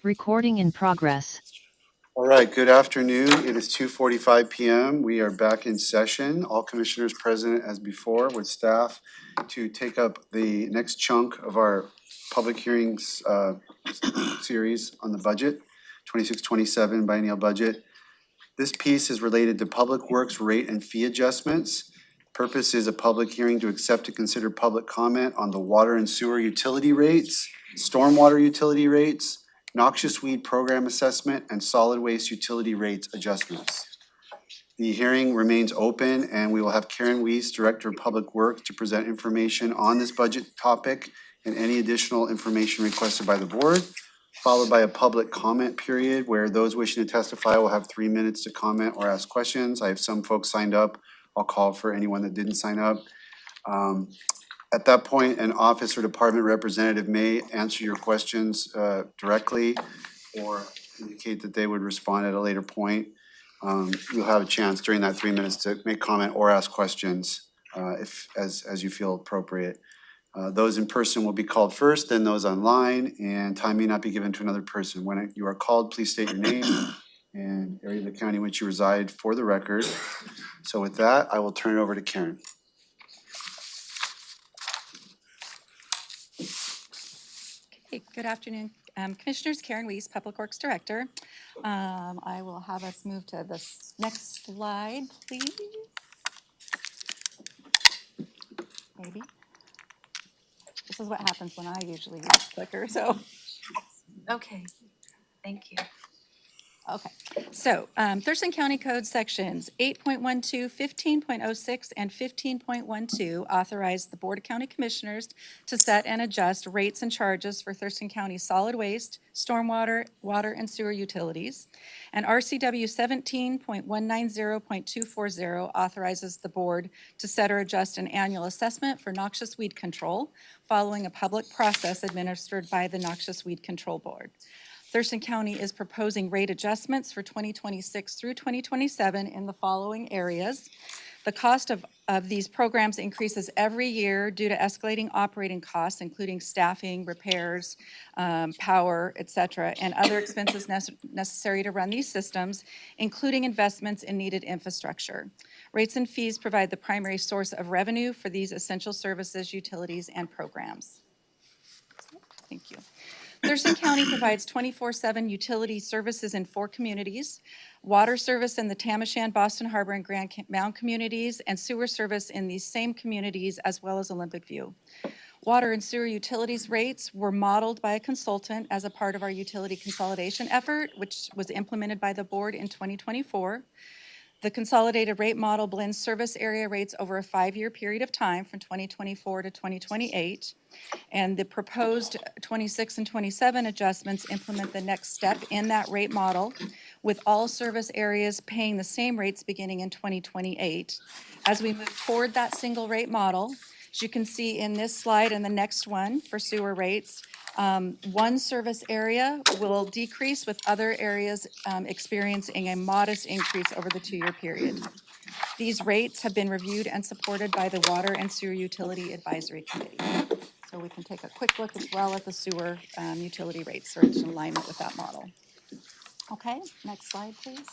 Recording in progress. All right, good afternoon. It is 2:45 p.m. We are back in session. All commissioners present as before with staff to take up the next chunk of our public hearings series on the budget, 26-27 biennial budget. This piece is related to public works rate and fee adjustments. Purpose is a public hearing to accept and consider public comment on the water and sewer utility rates, stormwater utility rates, noxious weed program assessment, and solid waste utility rates adjustments. The hearing remains open, and we will have Karen Weiss, Director of Public Works, to present information on this budget topic and any additional information requested by the board, followed by a public comment period where those wishing to testify will have 3 minutes to comment or ask questions. I have some folks signed up. I'll call for anyone that didn't sign up. At that point, an office or department representative may answer your questions directly or indicate that they would respond at a later point. You'll have a chance during that 3 minutes to make comment or ask questions as you feel appropriate. Those in person will be called first, then those online, and time may not be given to another person. When you are called, please state your name and area of the county in which you reside for the record. So with that, I will turn it over to Karen. Okay, good afternoon. Commissioners, Karen Weiss, Public Works Director. I will have us move to this next slide, please. Maybe. This is what happens when I usually use the clicker, so. Okay, thank you. Okay, so Thurston County Code Sections 8.12, 15.06, and 15.12 authorize the Board of County Commissioners to set and adjust rates and charges for Thurston County solid waste, stormwater, water, and sewer utilities. And RCW 17.190.240 authorizes the board to set or adjust an annual assessment for noxious weed control following a public process administered by the Noxious Weed Control Board. Thurston County is proposing rate adjustments for 2026 through 2027 in the following areas. The cost of these programs increases every year due to escalating operating costs, including staffing, repairs, power, et cetera, and other expenses necessary to run these systems, including investments in needed infrastructure. Rates and fees provide the primary source of revenue for these essential services, utilities, and programs. Thank you. Thurston County provides 24/7 utility services in 4 communities, water service in the Tam-O-Shan, Boston Harbor, and Grand Mound communities, and sewer service in these same communities as well as Olympic View. Water and sewer utilities rates were modeled by a consultant as a part of our utility consolidation effort, which was implemented by the board in 2024. The consolidated rate model blends service area rates over a 5-year period of time from 2024 to 2028. And the proposed 26 and 27 adjustments implement the next step in that rate model, with all service areas paying the same rates beginning in 2028. As we move toward that single rate model, as you can see in this slide and the next one for sewer rates, one service area will decrease with other areas experiencing a modest increase over the 2-year period. These rates have been reviewed and supported by the Water and Sewer Utility Advisory Committee. So we can take a quick look as well at the sewer utility rates, so it's in alignment with that model. Okay, next slide, please.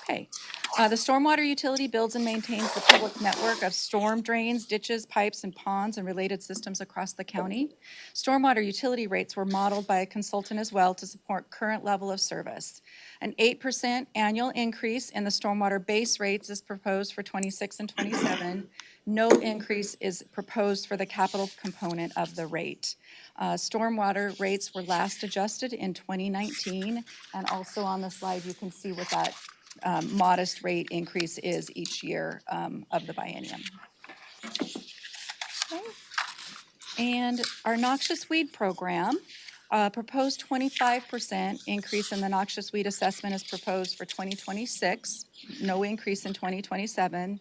Okay, the stormwater utility builds and maintains the public network of storm drains, ditches, pipes, and ponds and related systems across the county. Stormwater utility rates were modeled by a consultant as well to support current level of service. An 8% annual increase in the stormwater base rates is proposed for 26 and 27. No increase is proposed for the capital component of the rate. Stormwater rates were last adjusted in 2019, and also on the slide you can see what that modest rate increase is each year of the biennium. Okay. And our noxious weed program, proposed 25% increase in the noxious weed assessment is proposed for 2026, no increase in 2027.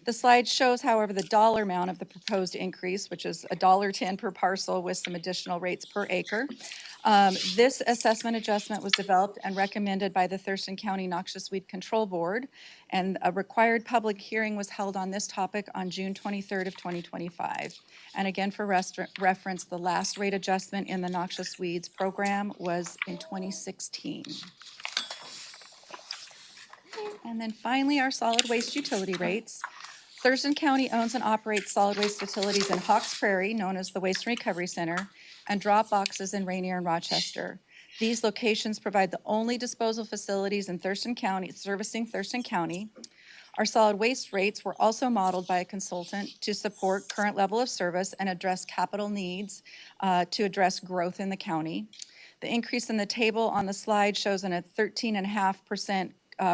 The slide shows, however, the dollar amount of the proposed increase, which is $1.10 per parcel with some additional rates per acre. This assessment adjustment was developed and recommended by the Thurston County Noxious Weed Control Board, and a required public hearing was held on this topic on June 23rd of 2025. And again, for reference, the last rate adjustment in the noxious weeds program was in 2016. And then finally, our solid waste utility rates. Thurston County owns and operates solid waste utilities in Hawks Prairie, known as the Waste and Recovery Center, and drop boxes in Rainier and Rochester. These locations provide the only disposal facilities in Thurston County, servicing Thurston County. Our solid waste rates were also modeled by a consultant to support current level of service and address capital needs to address growth in the county. The increase in the table on the slide shows a 13.5%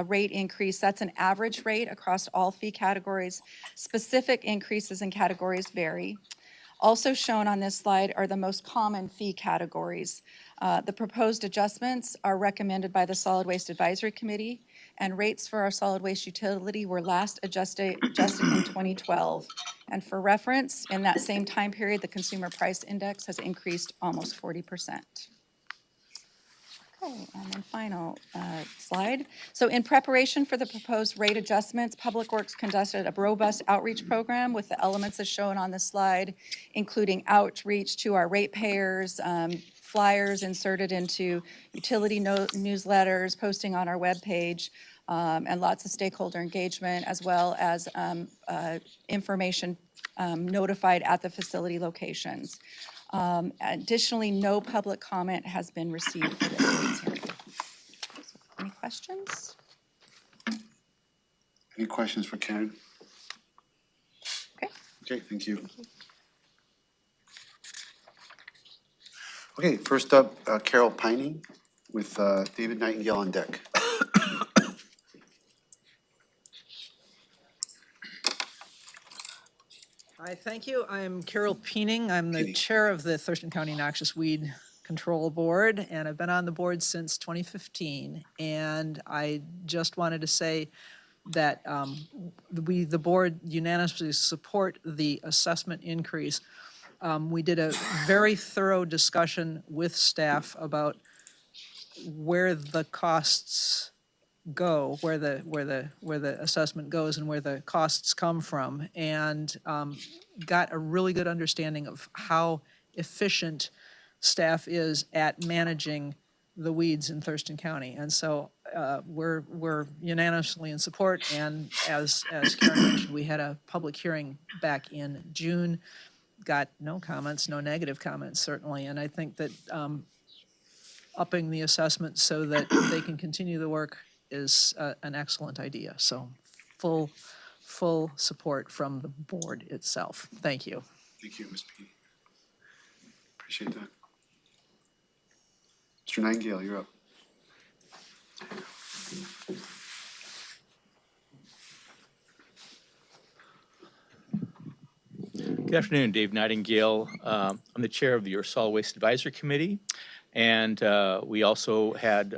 rate increase. That's an average rate across all fee categories. Specific increases in categories vary. Also shown on this slide are the most common fee categories. The proposed adjustments are recommended by the Solid Waste Advisory Committee, and rates for our solid waste utility were last adjusted in 2012. And for reference, in that same time period, the Consumer Price Index has increased almost 40%. Okay, and then final slide. So in preparation for the proposed rate adjustments, Public Works conducted a robust outreach program with the elements as shown on the slide, including outreach to our ratepayers, flyers inserted into utility newsletters, posting on our webpage, and lots of stakeholder engagement, as well as information notified at the facility locations. Additionally, no public comment has been received for this rates hearing. Any questions? Any questions for Karen? Okay. Okay, thank you. Okay, first up, Carol Pining with David Nightingale on deck. Hi, thank you. I'm Carol Peening. I'm the chair of the Thurston County Noxious Weed Control Board, and I've been on the board since 2015. And I just wanted to say that the board unanimously support the assessment increase. We did a very thorough discussion with staff about where the costs go, where the assessment goes and where the costs come from, and got a really good understanding of how efficient staff is at managing the weeds in Thurston County. And so we're unanimously in support, and as Karen mentioned, we had a public hearing back in June, got no comments, no negative comments certainly, and I think that upping the assessment so that they can continue the work is an excellent idea. So full support from the board itself. Thank you. Thank you, Ms. P. Appreciate that. Mr. Nightingale, you're up. Good afternoon, Dave Nightingale. I'm the chair of your Solid Waste Advisory Committee. And we also had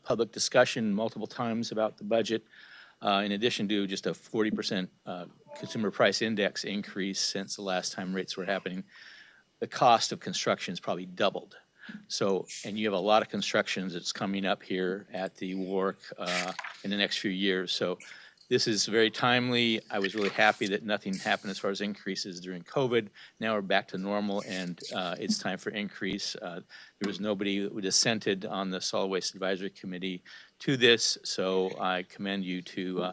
public discussion multiple times about the budget, in addition to just a 40% consumer price index increase since the last time rates were happening. The cost of construction has probably doubled. So, and you have a lot of constructions that's coming up here at the WARC in the next few years. So this is very timely. I was really happy that nothing happened as far as increases during COVID. Now we're back to normal, and it's time for increase. There was nobody who dissented on the Solid Waste Advisory Committee to this, so I commend you to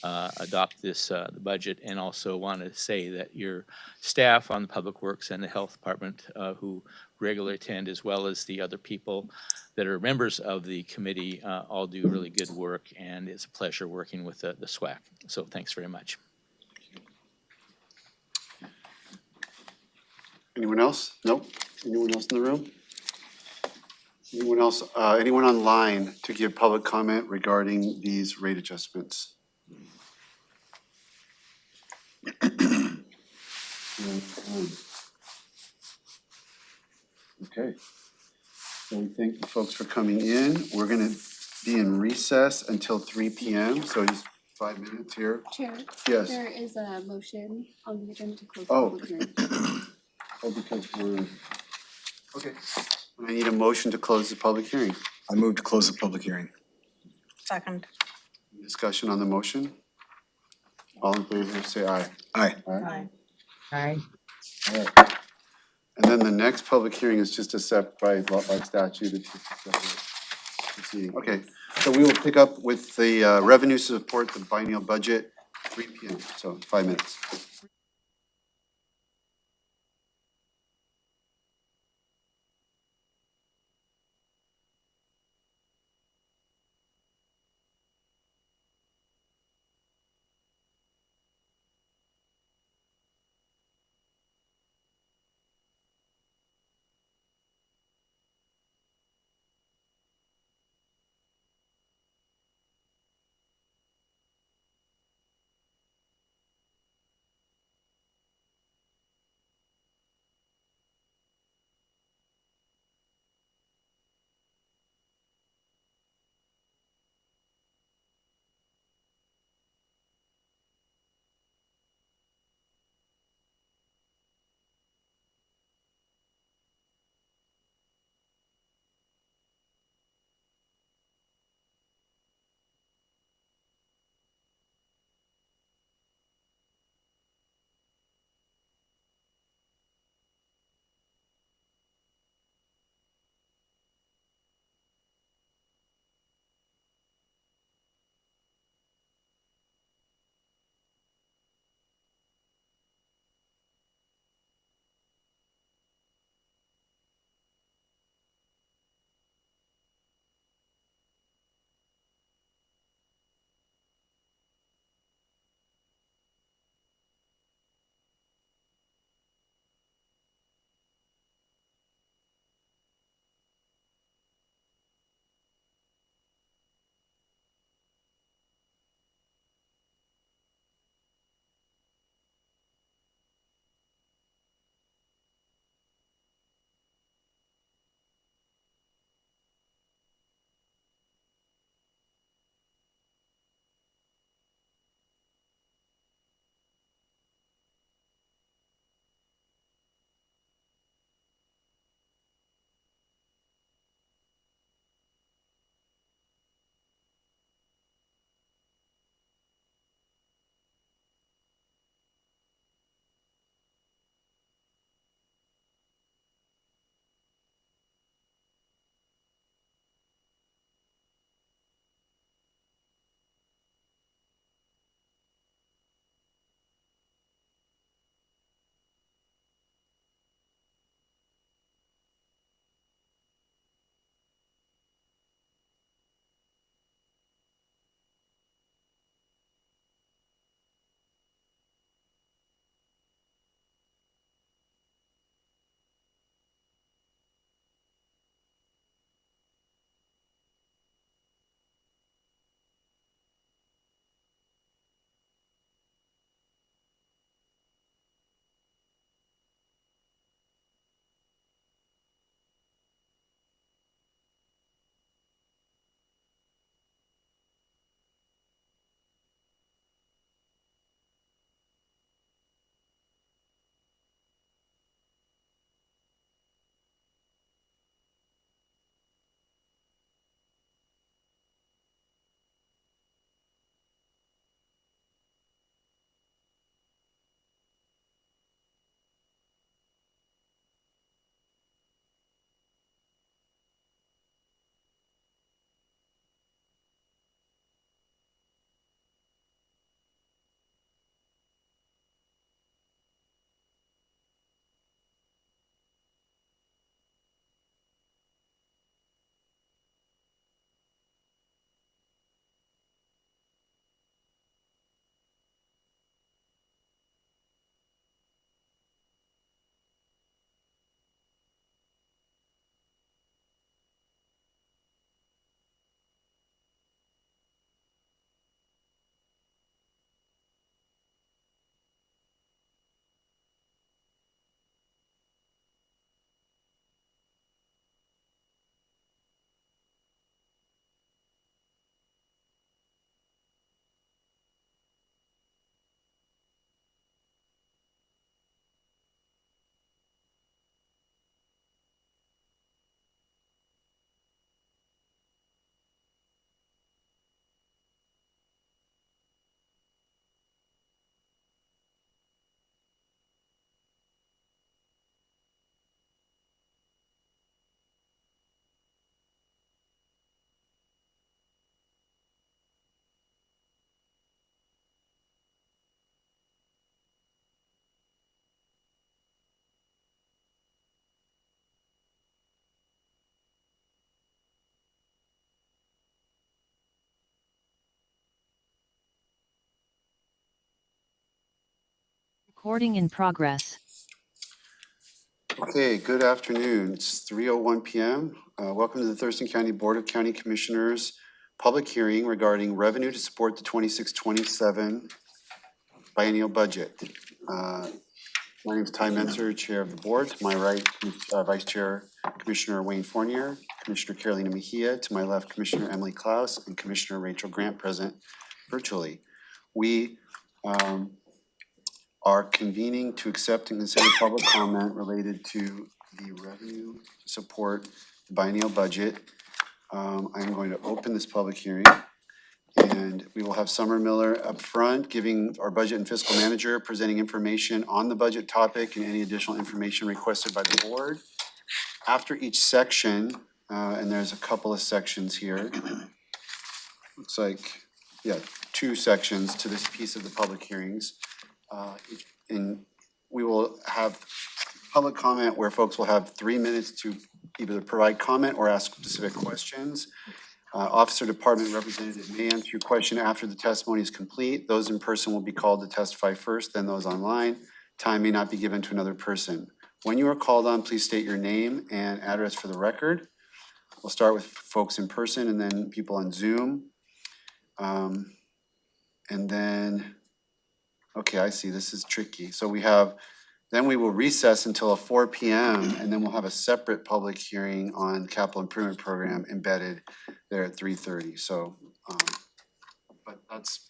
adopt this the budget, and also want to say that your staff on the Public Works and the Health Department who regularly attend, as well as the other people that are members of the committee, all do really good work, and it's a pleasure working with the SWAC. So thanks very much. Anyone else? Nope. Anyone else in the room? Anyone else, anyone online to give public comment regarding these rate adjustments? Okay. So we thank you folks for coming in. We're gonna be in recess until 3 p.m. So just 5 minutes here. Chair, Yes. there is a motion on the agenda to close Oh. the public hearing. Oh, because we're, okay. I need a motion to close the public hearing. I move to close the public hearing. Second. Discussion on the motion? All in favor, say aye. Aye. Aye. Aye. Alright. And then the next public hearing is just a set by statute, it's just a separate proceeding. Okay, so we will pick up with the revenue support, the biennial budget, 3 P.M., so 5 minutes. Recording in progress. Okay, good afternoon. It's 3:01 PM. Welcome to the Thurston County Board of County Commissioners public hearing regarding revenue to support the 26-27 biennial budget. My name is Ty Menzer, Chair of the Board. To my right, Vice Chair Commissioner Wayne Fournier, Commissioner Carolina Mejia. To my left, Commissioner Emily Klaus, and Commissioner Rachel Grant present virtually. We are convening to accept and consider public comment related to the revenue to support the biennial budget. I'm going to open this public hearing, and we will have Summer Miller up front giving our budget and fiscal manager presenting information on the budget topic and any additional information requested by the board. After each section, and there's a couple of sections here, looks like, yeah, 2 sections to this piece of the public hearings. And we will have public comment where folks will have 3 minutes to either provide comment or ask specific questions. Officer department representative may answer your question after the testimony is complete. Those in person will be called to testify first, then those online. Time may not be given to another person. When you are called on, please state your name and address for the record. We'll start with folks in person and then people on Zoom. And then, okay, I see, this is tricky. So then we will recess until 4 PM, and then we'll have a separate public hearing on capital improvement program embedded there at 3:30. So, but that's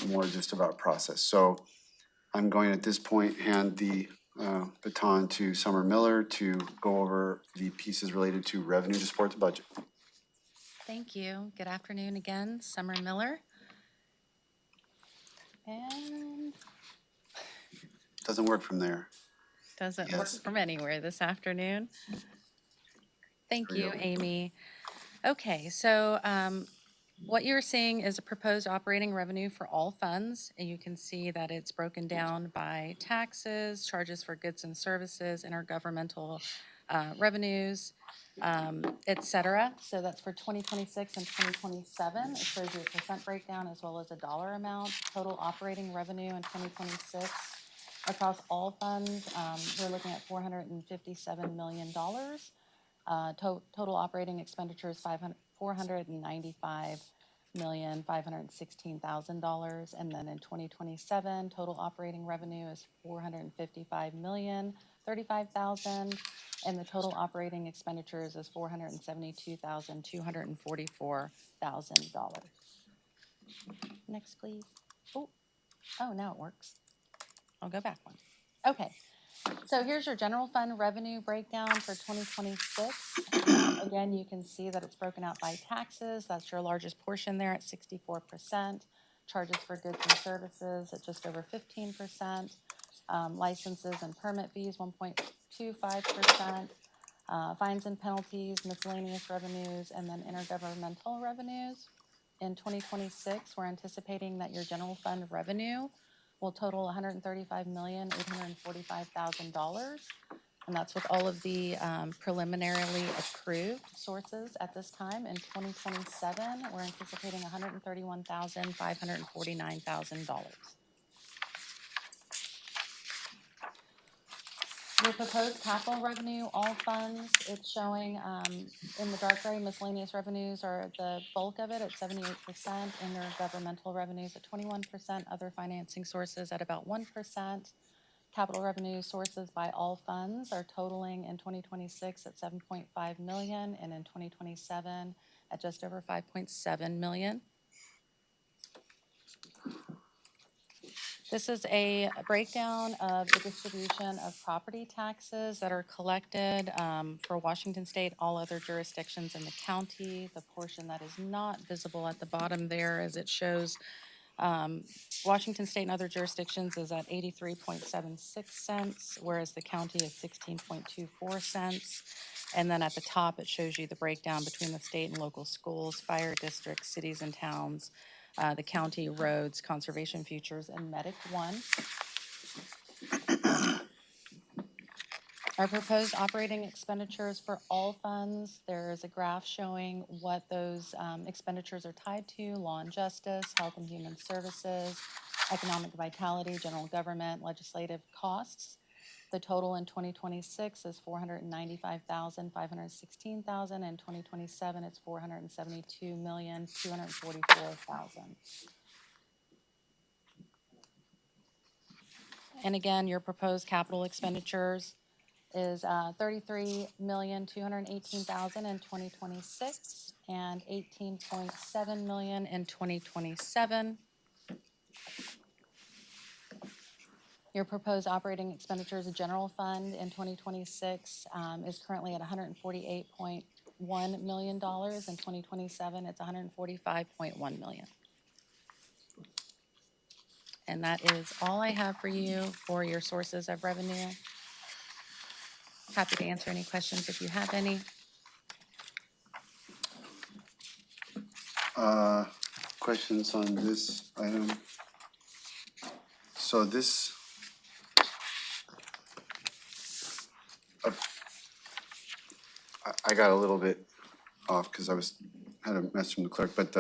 more just about process. So I'm going at this point hand the baton to Summer Miller to go over the pieces related to revenue to support the budget. Thank you. Good afternoon again, Summer Miller. And Doesn't work from there. doesn't work Yes. from anywhere this afternoon. Thank There you you, go. Amy. Okay, so what you're seeing is a proposed operating revenue for all funds. And you can see that it's broken down by taxes, charges for goods and services, intergovernmental revenues, et cetera. So that's for 2026 and 2027. It shows you a percent breakdown as well as a dollar amount. Total operating revenue in 2026 across all funds, we're looking at $457 million. Total operating expenditures, $495,516,000. And then in 2027, total operating revenue is $455,035,000. And the total operating expenditures is $472,244,000. Next, please. Oh, now it works. I'll go back one. Okay. So here's your general fund revenue breakdown for 2026. Again, you can see that it's broken out by taxes. That's your largest portion there at 64%. Charges for goods and services at just over 15%. Licenses and permit fees, 1.25%. Fines and penalties, miscellaneous revenues, and then intergovernmental revenues. In 2026, we're anticipating that your general fund revenue will total $135,845,000. And that's with all of the preliminarily approved sources at this time. In 2027, we're anticipating $131,549,000. The proposed capital revenue, all funds, it's showing in the dark gray, miscellaneous revenues are the bulk of it at 78%, intergovernmental revenues at 21%, other financing sources at about 1%. Capital revenue sources by all funds are totaling in 2026 at $7.5 million and in 2027 at just over $5.7 million. This is a breakdown of the distribution of property taxes that are collected for Washington State, all other jurisdictions in the county. The portion that is not visible at the bottom there as it shows Washington State and other jurisdictions is at 83.76 cents, whereas the county is 16.24 cents. And then at the top, it shows you the breakdown between the state and local schools, fire districts, cities and towns, the county roads, conservation futures, and Medic One. Our proposed operating expenditures for all funds, there is a graph showing what those expenditures are tied to: law and justice, health and human services, economic vitality, general government, legislative costs. The total in 2026 is $495,516,000. In 2027, it's $472,244,000. And again, your proposed capital expenditures is $33,218,000 in 2026 and $18.7 million in 2027. Your proposed operating expenditures, a general fund in 2026 is currently at $148.1 million. In 2027, it's $145.1 million. And that is all I have for you for your sources of revenue. Happy to answer any questions if you have any. Questions on this item? So this, I got a little bit off because had a mess from the clerk, but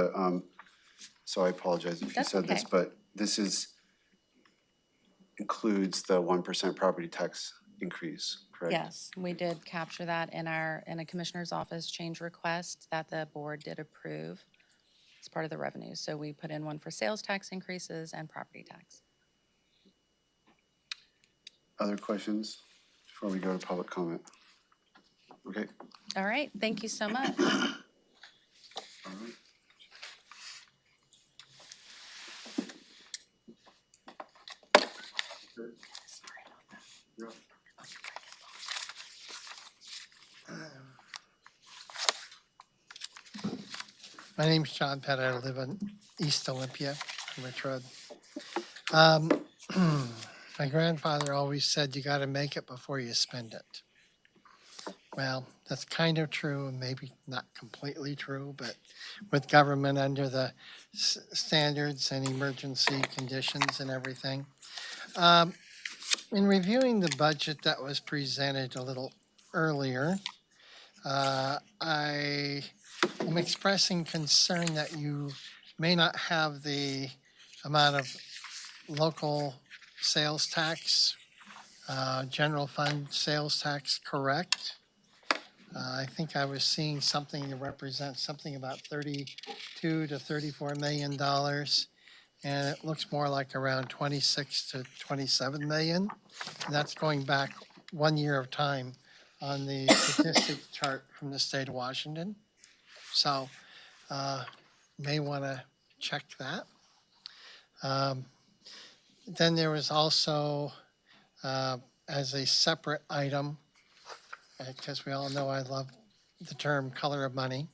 so I apologize if you That's said this, okay. but this includes the 1% property tax increase, correct? Yes, we did capture that in a commissioner's office change request that the board did approve as part of the revenue. So we put in one for sales tax increases and property tax. Other questions before we go to public comment? Okay. All right, thank you so much. All right. My name's John Pettit. I live in East Olympia, on Rich Road. My grandfather always said you got to make it before you spend it. Well, that's kind of true, and maybe not completely true, but with government under the standards and emergency conditions and everything. In reviewing the budget that was presented a little earlier, I am expressing concern that you may not have the amount of local sales tax, general fund sales tax correct. I think I was seeing something that represents something about $32 to $34 million. And it looks more like around 26 to 27 million. And that's going back 1 year of time on the statistic chart from the state of Washington. So may want to check that. Then there was also, as a separate item, because we all know I love the term color of money,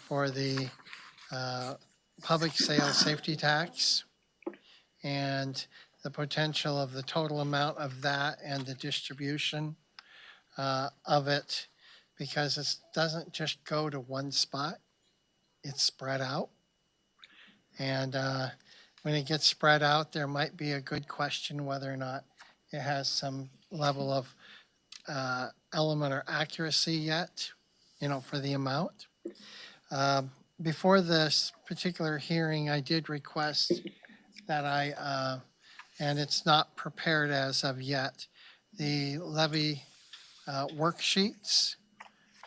for the public sales safety tax and the potential of the total amount of that and the distribution of it, because it doesn't just go to one spot, it's spread out. And when it gets spread out, there might be a good question whether or not it has some level of element or accuracy yet, for the amount. Before this particular hearing, I did request that and it's not prepared as of yet, the levy worksheets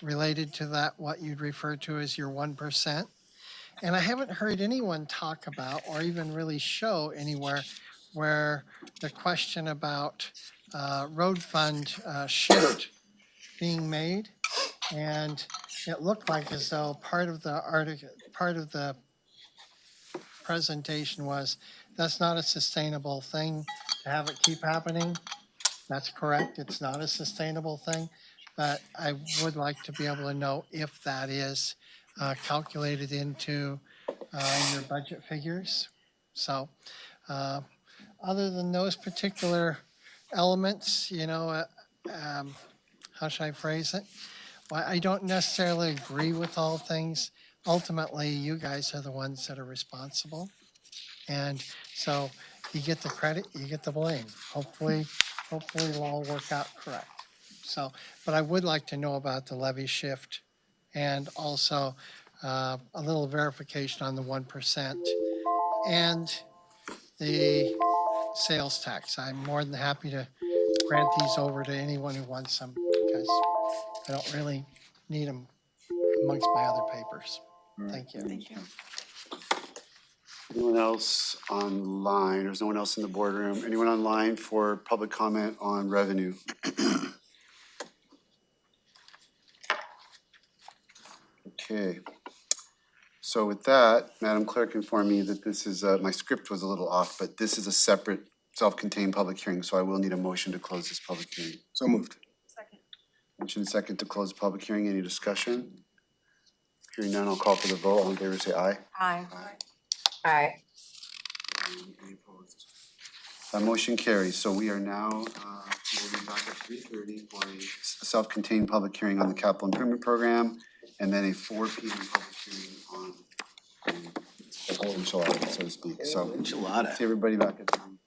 related to that, what you'd refer to as your 1%. And I haven't heard anyone talk about or even really show anywhere where the question about road fund shift being made. And it looked like as though part of the presentation was that's not a sustainable thing to have it keep happening. That's correct. It's not a sustainable thing, but I would like to be able to know if that is calculated into your budget figures. So other than those particular elements, how should I phrase it? Well, I don't necessarily agree with all things. Ultimately, you guys are the ones that are responsible. And so you get the credit, you get the blame. Hopefully it'll all work out correct. So, but I would like to know about the levy shift and also a little verification on the 1% and the sales tax. I'm more than happy to grant these over to anyone who wants them because I don't really need them amongst my other papers. Thank you. Thank you. Anyone else online? There's no one else in the boardroom. Anyone online for public comment on revenue? Okay. So with that, Madam Clerk informed me that this is, my script was a little off, but this is a separate self-contained public hearing, so I will need a motion to close this public hearing. So moved. Motion second to close the public hearing. Any discussion? Hearing none, I'll call for the vote. All in favor, say aye. Aye. Aye. Any opposed? That motion carries. So we are now moving back at 3:30 for a self-contained public hearing on the capital improvement program, and then a 4 p.m. public hearing on the whole enchilada, so to speak. So Enchilada. see everybody back at 3:30.